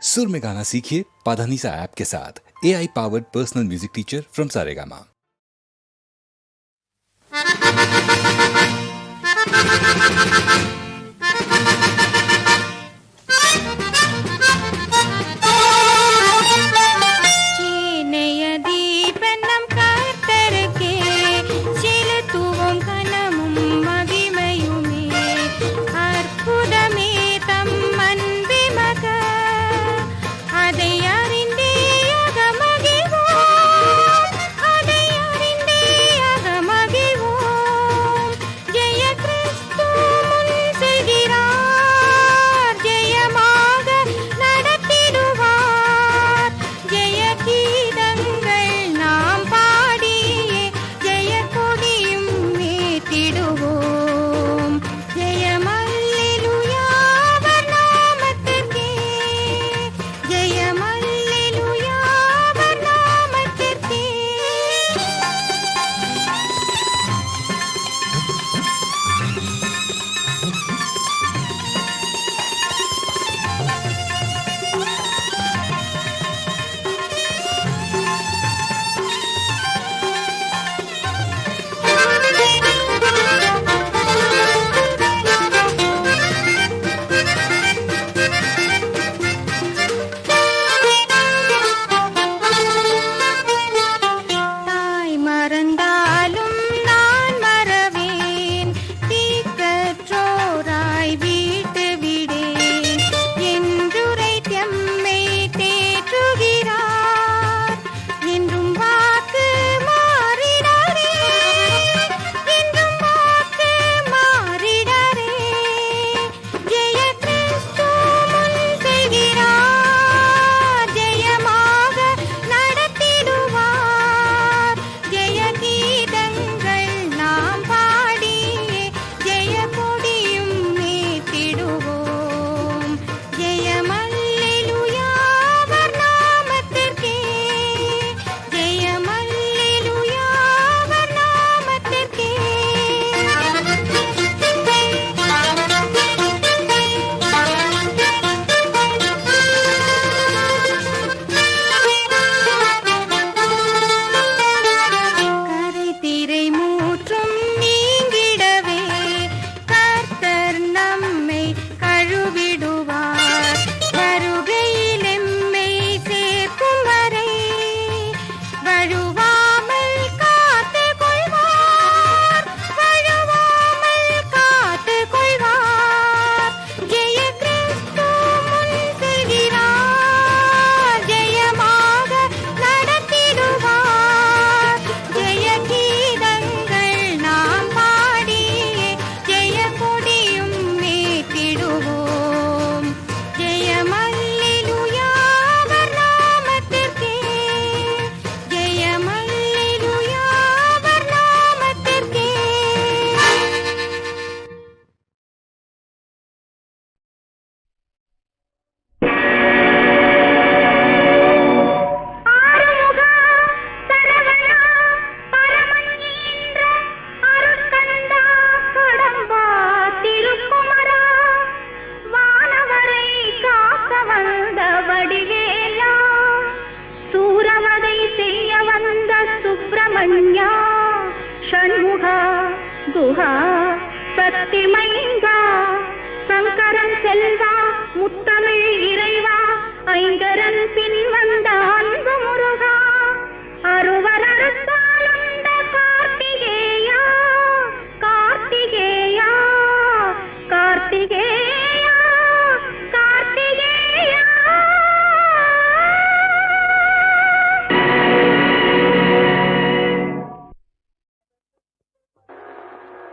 सुर में गाना सीखिए पाधानीसा ऐप के साथ। AI powered personal music teacher from Saregama.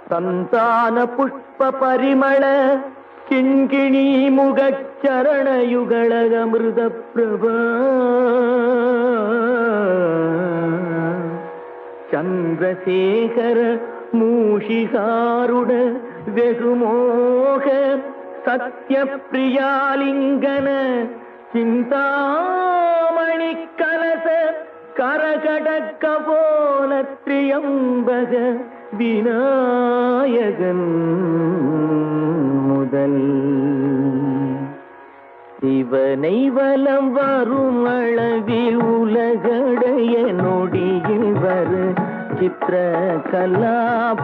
ಸಂತಾನ ಪುಷ್ಪ ಪರಿಮಳ ಕಿಂಕಿಣಿ ಮುಗ ಚರಣಯುಗಳ ಅಮೃತ ಪ್ರಭಾ ಚಂದ್ರಶೇಖರ ಮೂಷಿಕಾರುಡ ವೆಗುಮೋಹ ಸತ್ಯ ಪ್ರಿಯಾಲಿಂಗನ ಚಿಂತಾಮಣಿ ಕಲಸ கரகடக்க போல திரியம்பக விநாயகன் முதல் சிவனை வலம் வரும் அளவில் உலகடைய நொடியில் வரு சித்திர கலாபமயிலாம்.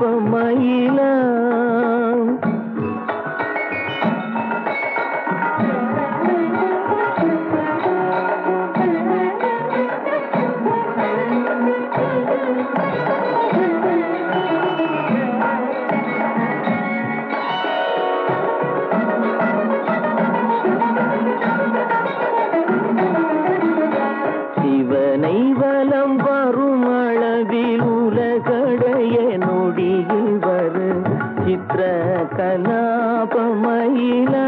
சிவனை வலம் வரும் அளவில் உலகடைய நொடியில் வரு சித்திர கலாபமயிலா.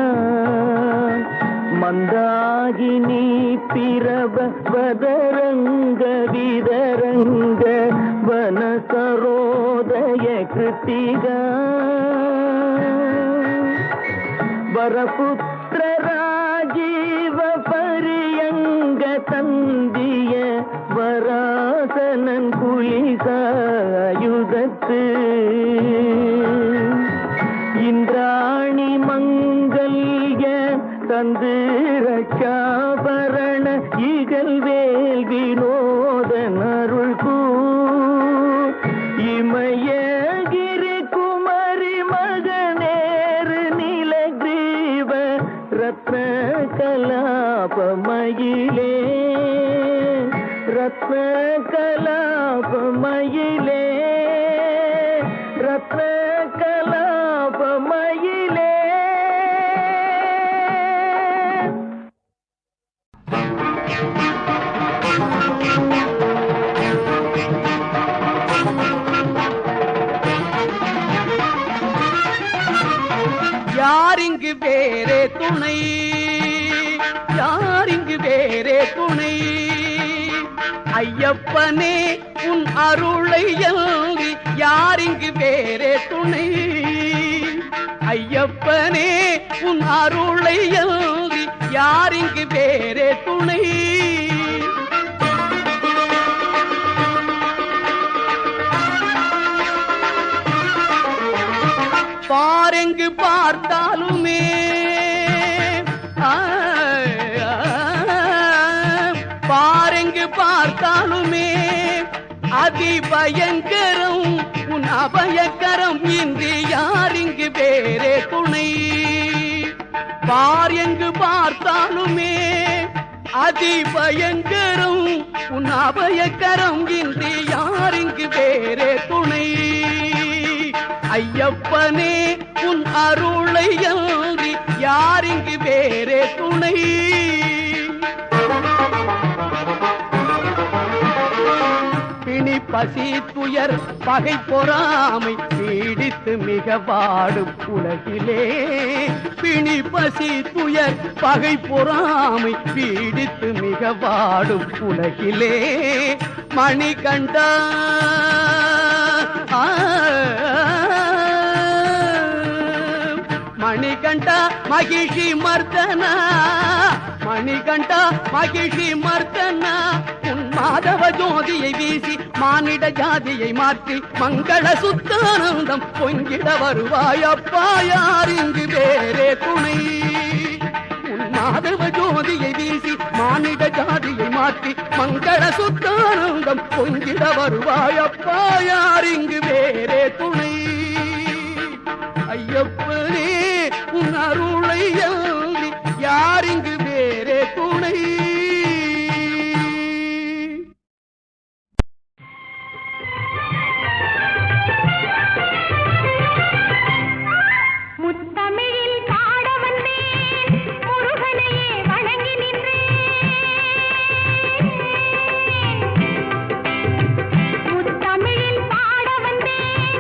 மந்தாகினி பிரப வதரங்க விதரங்க வனசரோதய கிருத்திகா. வரபுத்திர ராஜீவ பரியங்க தந்திய வராசனன் குலிசாயுதத்து. இந்திராணி மங்கல்ய தந்து ரட்சாபரண இகழ்வேல் வினோதன் அருள் கூ. இமயகிரி குமரி மகனேறு நிலகிரீவ ரத்ன கலாபமயிலே. ரத்ன கலாபமயிலே. ரத்ன கலாபமயிலே. யாரிங்கு வேறே துணை, யாரிங்கு வேறே துணை, ஐயப்பனே உன் அருளை அன்றி யாரிங்கு வேறே துணை. ஐயப்பனே உன் அருளை அன்றி யாரிங்கு வேறே துணை. பாரெங்கு பார்த்தாலுமே பாரெங்கு பார்த்தாலுமே அதிபயங்கரம் உன் அபயக்கரம் இன்றி யாரிங்கு வேறே துணை. பாரெங்கு பார்த்தாலுமே அதிபயங்கரம் உன் அபயக்கரம் இன்றி யாரிங்கு வேறே துணை. ஐயப்பனே உன் அருளை அன்றி யாரிங்கு வேறே துணை. பிணி பசி துயர் பகை பொறாமை பீடித்து மிக வாடும் உலகிலே. பிணி பசி துயர் பகை பொறாமை பீடித்து மிக வாடும் உலகிலே. மணிகண்டா மணிகண்டா மகிழ்ச்சி மர்தனா. மணிகண்டா மகிழ்ச்சி மர்தனா. உன் மாதவ ஜோதியை வீசி மானிட ஜாதியை மாற்றி மங்கள சுத்தானந்தம் பொங்கிட வருவாயப்பா யாரிங்கு வேறே துணை. உன் மாதவ ஜோதியை வீசி மானிட ஜாதியை மாற்றி மங்கள சுத்தானந்தம் பொங்கிட வருவாயப்பா யாரிங்கு வேறே துணை. ஐயப்பனே உன் அருளை அன்றி யாரிங்கு வேறே துணை. முத்தமிழில் பாட வந்தேன் முருகனையே வணங்கி நின்றேன். முத்தமிழில் பாட வந்தேன்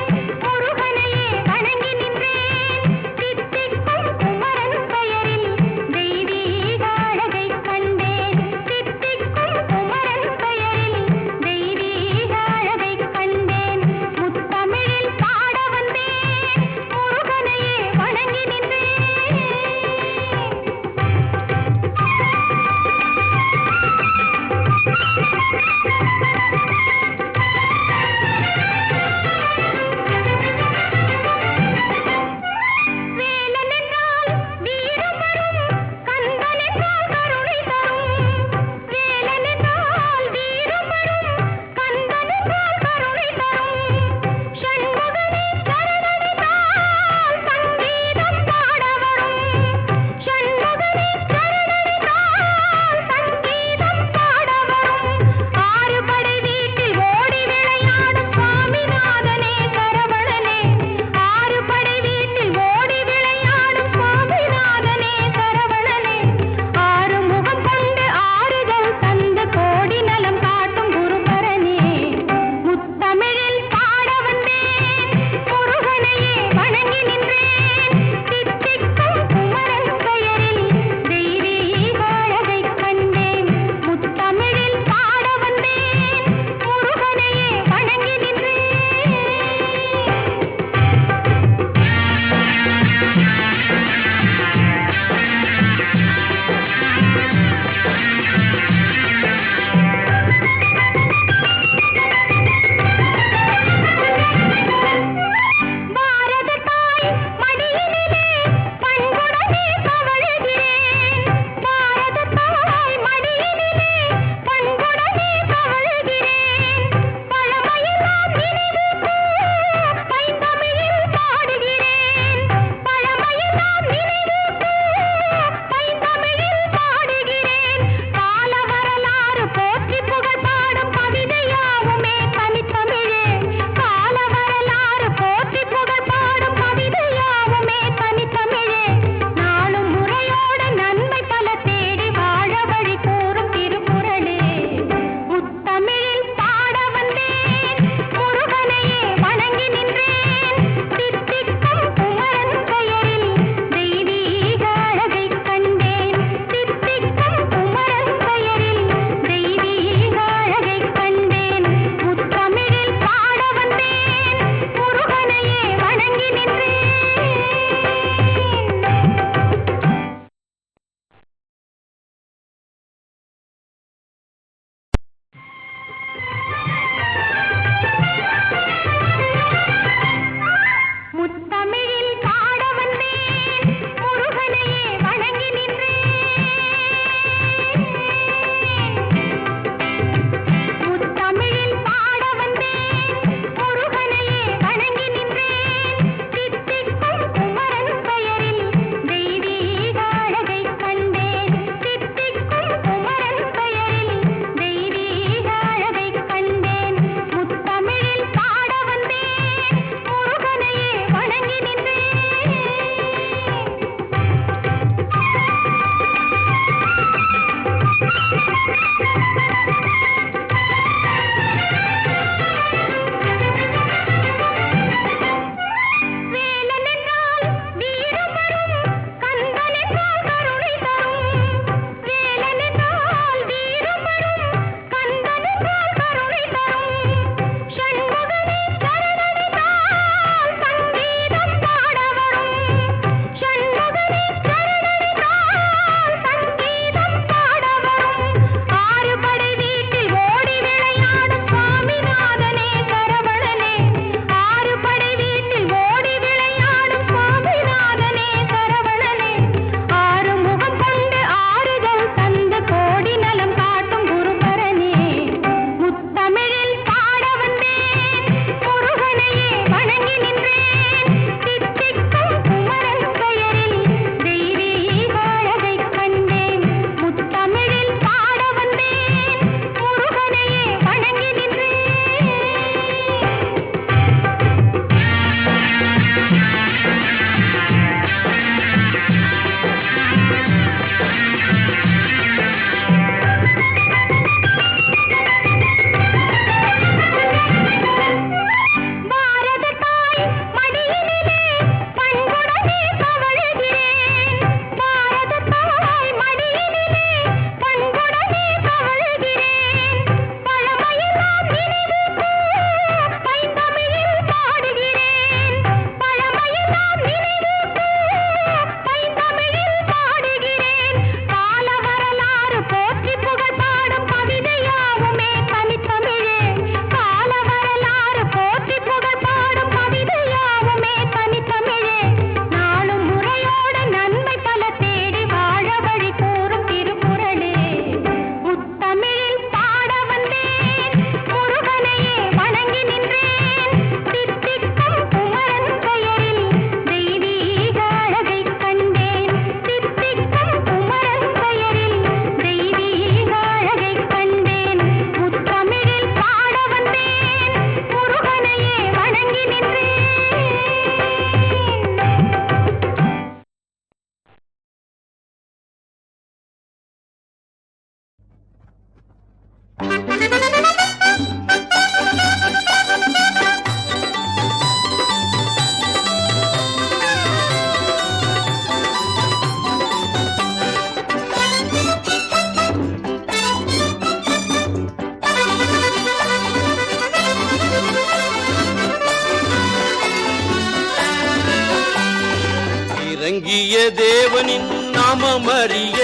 நாமம் அறிய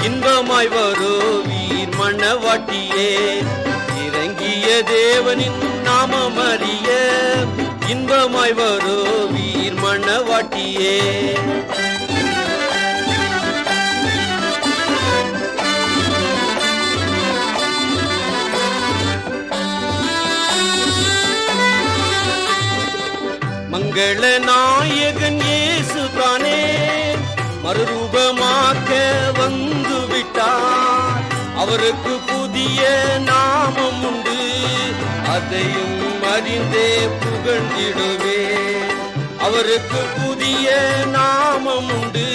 இன்பமாய் வருவீர் மணவாட்டியே. இறங்கிய தேவனின் நாமம் அறிய இன்பமாய் வருவீர் மணவாட்டியே. மங்கள நாயகன் இயேசு தானே மறுரூபமாக்க வந்து விட்டார். அவருக்கு புதிய நாமம் உண்டு, அதையும் அறிந்தே புகழ்ந்திடுவே. அவருக்கு புதிய நாமம் உண்டு,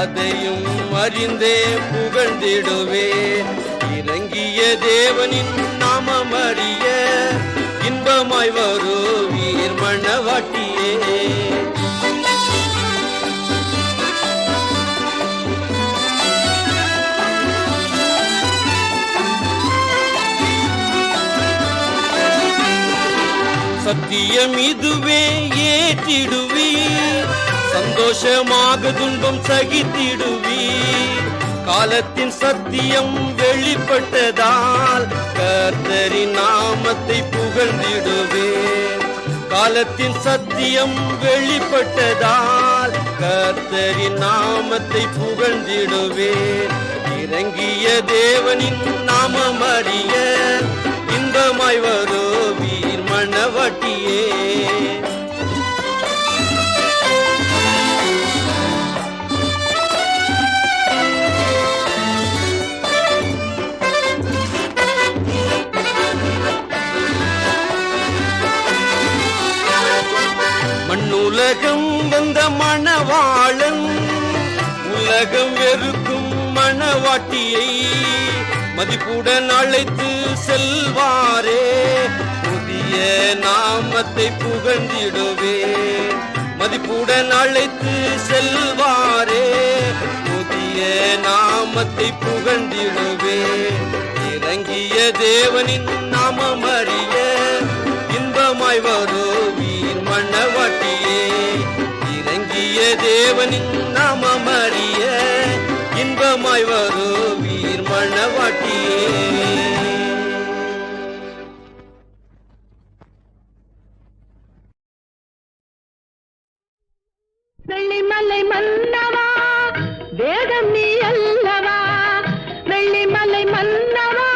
அதையும் அறிந்தே புகழ்ந்திடுவே. இறங்கிய தேவனின் நாமம் அறிய இன்பமாய் வருவீர் மணவாட்டியே. சத்தியம் இதுவே ஏற்றிடுவீர், சந்தோஷமாக துன்பம் சகித்திடுவீர். காலத்தின் சத்தியம் வெளிப்பட்டதால் கர்த்தரின் நாமத்தை புகழ்ந்திடுவேன். காலத்தின் சத்தியம் வெளிப்பட்டதால் கர்த்தரின் நாமத்தை புகழ்ந்திடுவேன். இறங்கிய தேவனின் நாமம் அறிய இன்பமாய் வருவீர் மணவாட்டியே. மண்ணுலகம் வந்த மணவாளன் உலகம் வெறுக்கும் மணவாட்டியை மதிப்புடன் அழைத்து செல்வாரே. புதிய நாமத்தை புகழ்ந்திடுவே. மதிப்புடன் அழைத்து செல்வாரே, புதிய நாமத்தை புகழ்ந்திடுவே. இறங்கிய தேவனின் நாமம் அறிய இன்பமாய் வருவீர் மணவாட்டியே. இறங்கிய தேவனின் நாமம் அறிய இன்பமாய் வருவீர் மணவாட்டியே. வெள்ளிமலை மன்னவா வேதம் நீ அல்லவா, வெள்ளிமலை மன்னவா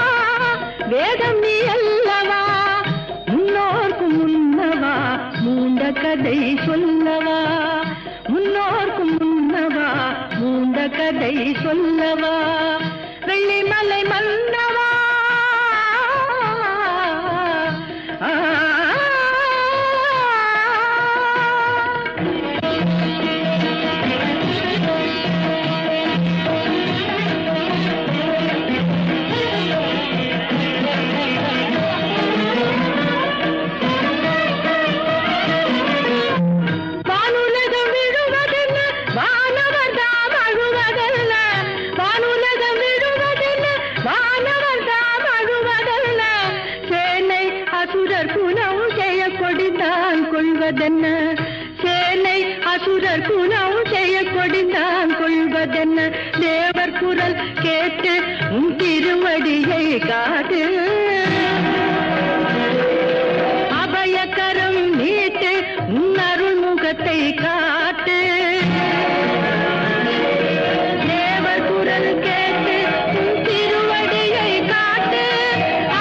வேதம் நீ அல்லவா. முன்னோர்க்கு முன்னவா மூண்ட கதை சொல்லவா, முன்னோர்க்கு முன்னவா மூண்ட கதை சொல்லவா. வெள்ளிமலை மன்னவா சேனை அசுரர் குணம் செய்ய கொடிந்தான் கொள்வதென்ன. தேவர் குரல் கேட்டு உன் திருவடியை காட்டு, அபயக்கரம் நீட்டு உன் அருள் முகத்தை காட்டு. தேவர் குரல் கேட்டு உன் திருவடியை காட்டு,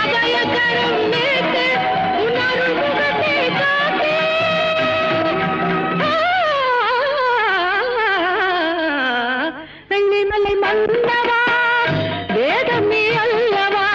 அபயக்கரம் நீட்டு உன் அருள் முகத்தை காட்டு. வெள்ளிமலை மன்னவா வேதம் நீ அல்லவா,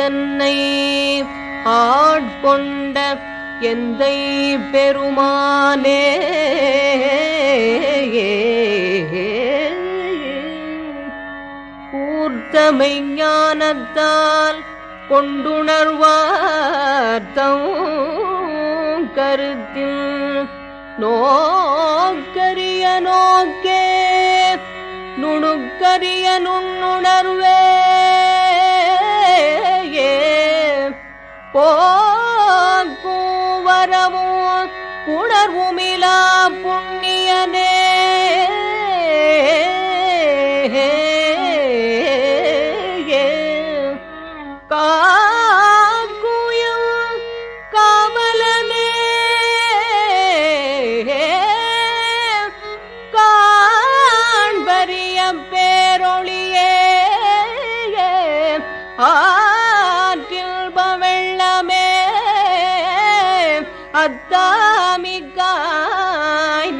என்னை ஆட்கொண்ட எந்தை பெருமானே கூர்த்தமை ஞானத்தால் கொண்டுணர்வார்த்தம் கருத்தில் நோக்கரிய நோக்கே நுணுக்கரிய நுண்ணுணர்வே போக்கும் வரவும் புணர்வுமிலா புண்ணியனே காக்குயம் காவலனே காண்பரிய பேரொளியே ஆற்றில் பவெள்ளமே அத்தாமிக்காய்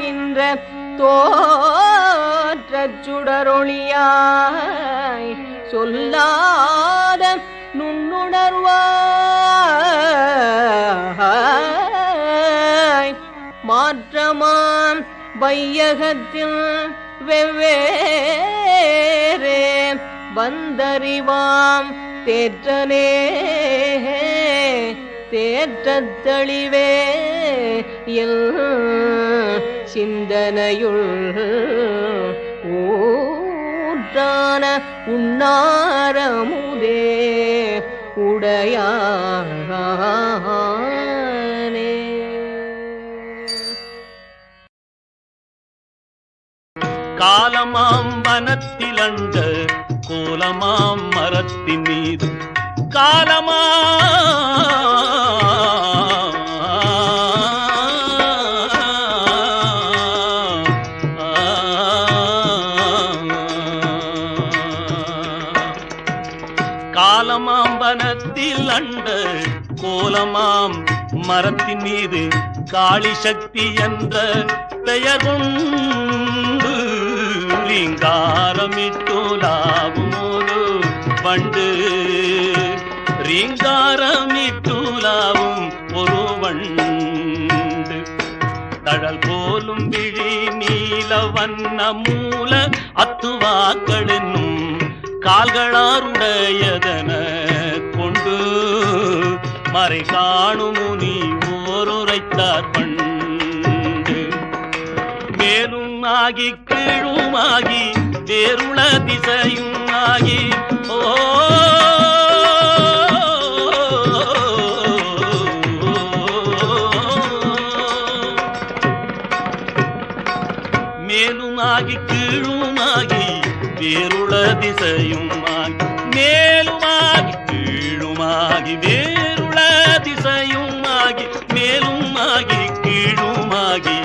நின்ற தோற்றச் சுடரொளியாய் சொல்லாத நுண்ணுணர்வாய் மாற்றமாம் வையகத்தில் வெவ்வேறே வந்தறிவாம் தேற்றனே தேற்றத் தெளிவே எல் சிந்தனையுள் ஊற்றான உண்ணாரமுதே உடையானே. காலமாம் வனத்திலண்ட கோலமாம் மரத்தின் மீது காலமா காலமாம் வனத்தில் அண்ட கோலமாம் மரத்தின் மீது காளி சக்தி என்ற பெயர் கொண்டு ரீங்காரமிட்டுலாவும் ஒரு வண்டு ரீங்காரமிட்டுலாவும் ஒரு வண்டு தழல் போலும் விழி நீல வண்ண மூல அத்துவாக்கள் என்னும் கால்களாருடையதன கொண்டு மறை காணும் முனி ஓருரைத்தார் பண்டு மேலும் ஆகி கீழுமாகி வேருள திசையும் ஆகி ஓ மேலுமாகி கீழுமாகி வேருள திசையுமாகி மேலுமாகி கீழுமாகி வேருள திசையுமாகி மேலுமாகி கீழுமாகி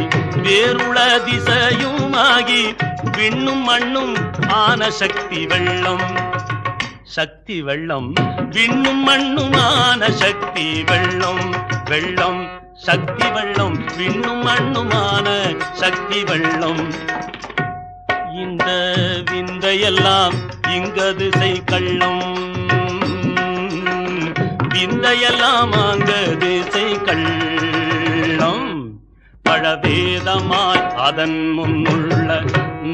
வேருள திசையுமாகி விண்ணும் மண்ணும் ஆன சக்தி வெள்ளம் சக்தி வெள்ளம் விண்ணும் மண்ணும் ஆன சக்தி வெள்ளம் வெள்ளம் சக்தி வெள்ளம் விண்ணும் மண்ணுமான சக்தி வெள்ளம் இந்த விந்தையெல்லாம் இங்கது செய் கள்ளம் விந்தையெல்லாம் அங்கது செய் கள்ளம் பழவேதமாய் அதன் முன்னுள்ள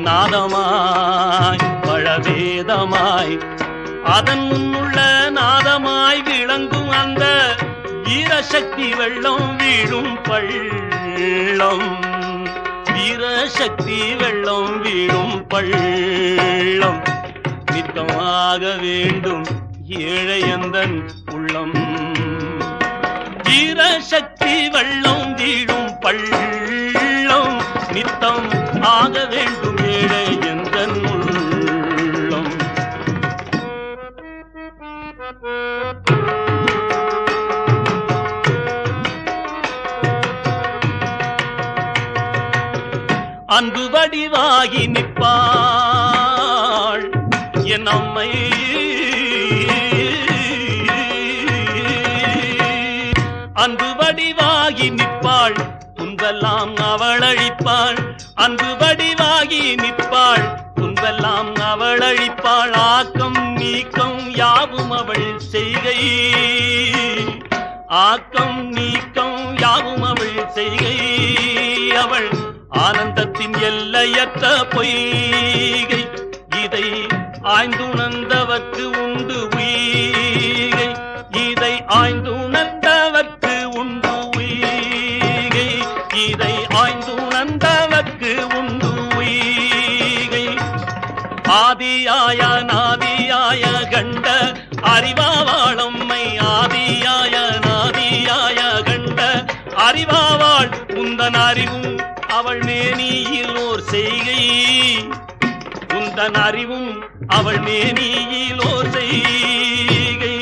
நாதமாய் பழவேதமாய் அதன் முன்னுள்ள நாதமாய் விளங்கும் அந்த வீரசக்தி வெள்ளம் வீழும் பள்ளம் வீரசக்தி வெள்ளம் வீழும் பள்ளம் நித்தமாக வேண்டும் ஏழையந்தன் உள்ளம் வீரசக்தி வெள்ளம் வீழும் பள்ளம் நித்தம் ஆக வேண்டும் ஏழையந்தன் உள்ளம் அன்பு வடிவாகி நிற்பாள் என் அம்மை அன்பு வடிவாகி நிற்பாள் துன்பெல்லாம் அவள் அழிப்பாள் அன்பு வடிவாகி நிற்பாள் துன்பெல்லாம் அவள் அழிப்பாள் ஆக்கம் நீக்கம் யாவும் அவள் செய்கை, ஆக்கம் நீக்கம் யாவும் அவள் செய்கை. அவள் ஆனந்தத்தின் எல்லையற்ற பொய்கை, இதை ஆய்ந்துணர்ந்தவர்க்கு உண்டு உய்கை, இதை ஆய்ந்துணர்ந்தவர்க்கு உண்டு உய்கை, இதை ஆய்ந்துணர்ந்தவர்க்கு உண்டு உய்கை. ஆதியாய நாதியாய கண்ட அறிவாவாளம்மை, ஆதியாய நாதியாய கண்ட அறிவாவாள் உந்தன் அறிவும் அவள் மேனியில் ஓர் செய்கை, உந்தன் அறிவும் அவள் மேனியில் ஓர் செய்கை.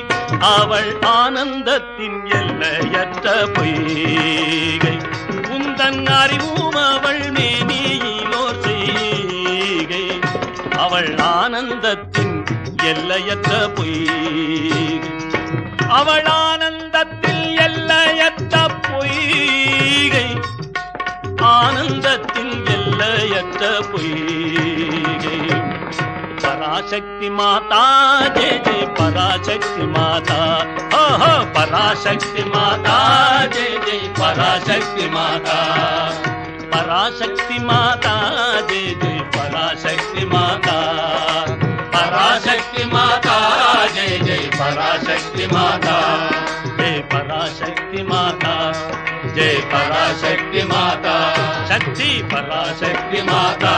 அவள் ஆனந்தத்தின் எல்லையற்ற பொய்கை, உந்தன் அறிவும் அவள் மேனியில் ஓர் செய்கை. அவள் ஆனந்தத்தின் எல்லையற்ற பொய்கை, அவள் ஆனந்தத்தில் எல்லையற்ற பொய்கை, ஆனந்தத்தில் எல்லையற்ற பொய்கை. பராசக்தி மாதா ஜெய ஜெய பராசக்தி மாதா, ஓஹோ பராசக்தி மாதா ஜெய ஜெய பராசக்தி மாதா, பராசக்தி மாதா ஜெய ஜெய பராசக்தி மாதா, பராசக்தி மாதா ஜெய ஜெய பராசக்தி மாதா, ஜெய பராசக்தி மாதா, जय पराशक्ति माता, शक्ति पराशक्ति माता,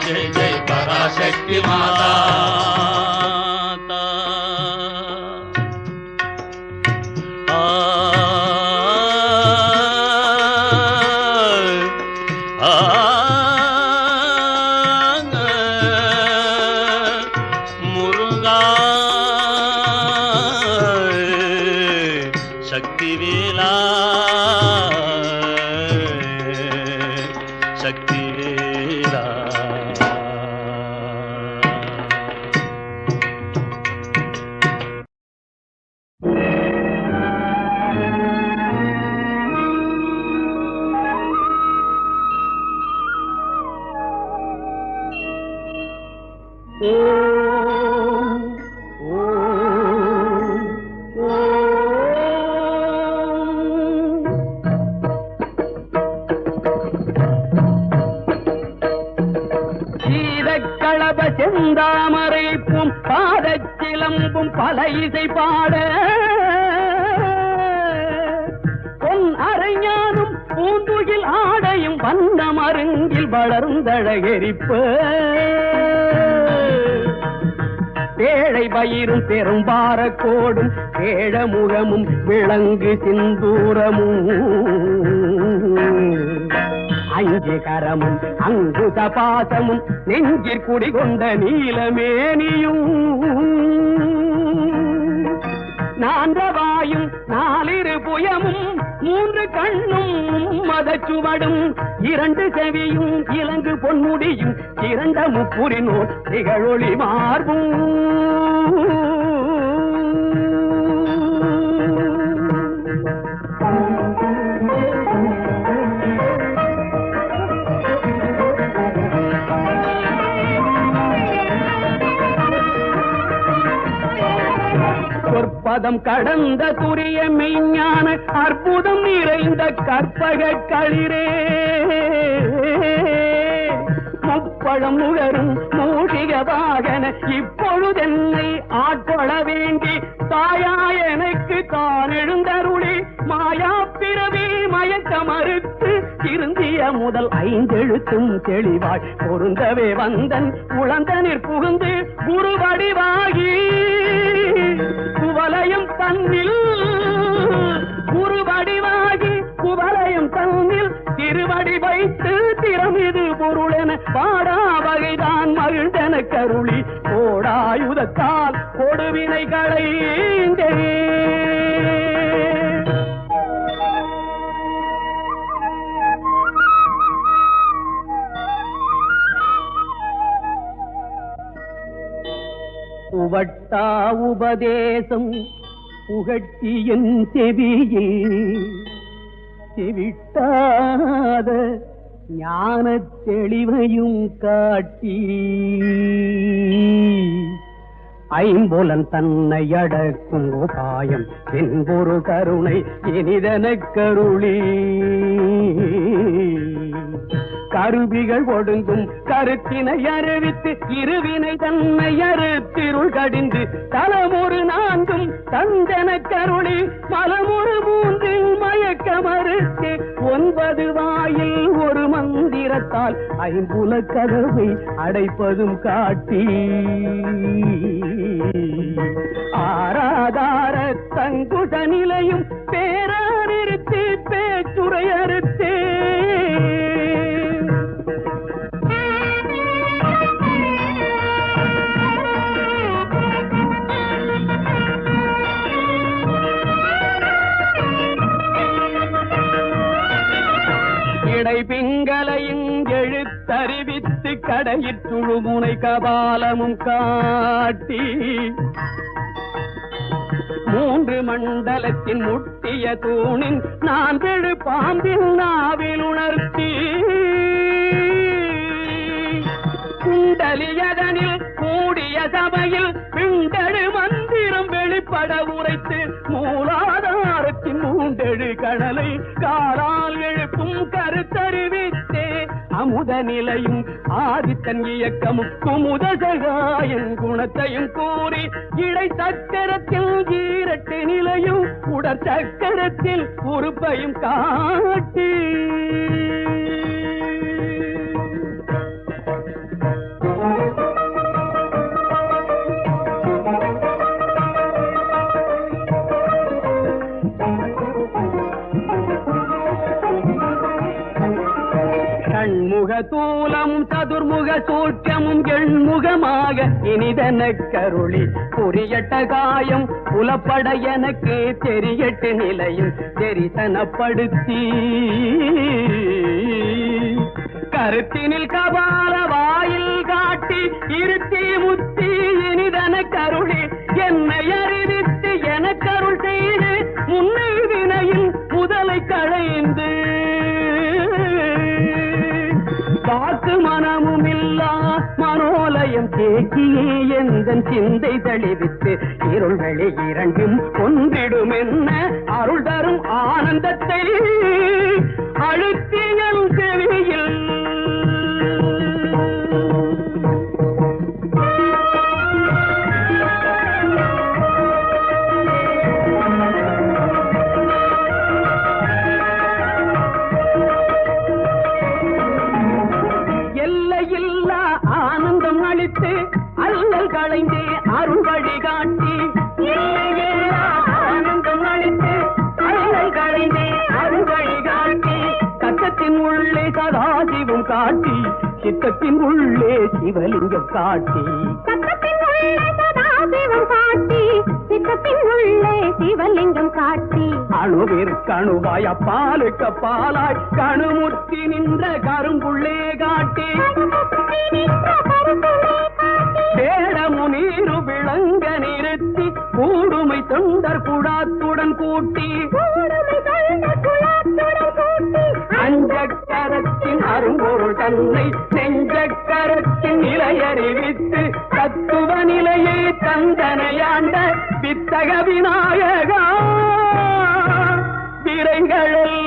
जय जय पराशक्ति माता. मुरुगा शक्ति वेला, शक्ति वेला. செந்தாமரைப்பும் பாதச்சிலம்பும் பல இசை பாட, பொன் அரைஞானும் பூந்துகில் ஆடையும் வண்ண மருங்கில் வளர்ந்தழகெரிப்ப, பேழை பயிரும் பெரும்பார கோடும் பேழமுகமும் விளங்கு சிந்தூரமும், அஞ்சு கரமும் அங்குச பாசமும் நெஞ்சிற் குடிகொண்ட நீலமேனியும், நான்றவாயும் நாலிரு புயமும் மூன்று கண்ணும் மதச்சுவடும் இரண்டு செவியும் இலங்கு பொன்முடியும் இரண்ட முப்புரினோர் திகழொளி மார்பும், சொற்பதம் கடந்த துரிய மெய்ஞான அற்புதம் நிறைந்த கற்பக களிரே, முப்பழம் முகரும் மூஷிக வாகன இப்பொழுதென்னை ஆட்கொள்ள வேண்டி தாயா எனக்கு தான் எழுந்தருளி மாயா பிறவி மயக்க மறுத்து திருந்திய முதல் ஐந்தெழுத்தும் தெளிவாய் பொருந்தவே வந்தன் உளந்தனிற் புகுந்து குருவடிவாகி குவலயம் தன்னில், குருவடிவாகி குவலயம் தன்னில் திருவடி வைத்து திறமிது பொருளென பாடா வகைதான் மகிழ்ந்தன கருளி கோடாயுதத்தால் கொடுவினை களைந்தே. உவட்டா உபதேசம் புகட்டியன் செவியில் செவிட்டாத ஞான தெளிவையும் காட்டி ஐம்புலன் தன்னை அடக்கும் உபாயம் என்பொரு கருணை இனிதனக் கருளி கருவிகள் ஒடுங்கும் கருத்தினை அறிவித்து இருவினை தன்னை அறுத்திருள் கடிந்து தலமொரு நான்கும் தந்தன கருளி மலமொரு மூன்றில் மயக்க மறுத்து 9 வாயில் ஒரு மந்திரத்தால் ஐம்புல கதவை அடைப்பதும் காட்டி ஆராதார தங்குத நிலையும் பேரானிருத்தி பேச்சுரை அறுத்தே பிங்களையும் எழுத்தறிவித்து கடையிற்றுழுமுனை கபாலமும் காட்டி 3 மண்டலத்தின் முட்டிய தூணின் நான் பெழு பாம்பின் நாவில் உணர்த்தி குண்டலியதனில் கூடிய சபையில் பிண்டழு மந்திரம் வெளிப்பட உரைத்து மூலாதாரத்தின் 3 கடலை காலால் எழுப்பும் கருத்தறிவித்தே அமுத நிலையும் ஆதித்தன் இயக்கமும் குமுத சகாயன் குணத்தையும் கூறி இடை சக்கரத்தில் 8 நிலையும் உடற் சக்கரத்தில் உறுப்பையும் காட்டி தூலமும் சதுர்முக சூற்றமும் எண்முகமாக இனிதனக் கருளி புரியட்ட காயம் புலப்பட எனக்கு தெரியட்டு நிலையும் தெரிசனப்படுத்தி கருத்தினில் கபால வாயில் காட்டி இருத்தி முத்தி இனிதனக் கருளி என்னை அறிவித்து எனக்கருள் செய்து முன்னை வினையில் முதலை களைந்து வாக்கு மனமும் இல்லா மனோலயம் தேக்கியே எந்தன் சிந்தை தெளிவித்து இருள் வெளி இரண்டும் ஒன்றிடும் என்ன அருள் தரும் ஆனந்தத்தை அழுத்தியல் செவியில் அல்லல் களைந்தே அருள் வழிகாட்டி ஆனந்தம் அளித்து அல்லல் களைந்தே அருள் வழிகாட்டி சத்தத்தின் உள்ளே சதாசிவம் காட்டி சித்தத்தின் உள்ளே சிவலிங்கம் காட்டி சிவலிங்கம் காட்டி அணுவிற்கணுவாய் அப்பாலுக்கு பாலாய் கணுமுற்றி நின்ற கரும்புள்ளே காட்டி தேடமுனீரு விளங்க நிறுத்தி கூடுமை தொண்டர் குடாத்துடன் கூட்டி அஞ்சக்கரத்தின் அரும்பொருள் தன்னை நெஞ்சக்கரத்தின் நிலையறிவித்து தத்துவ நிலையை தந்தனையாண்ட வித்தக விநாயகா விரைகளெல்லாம்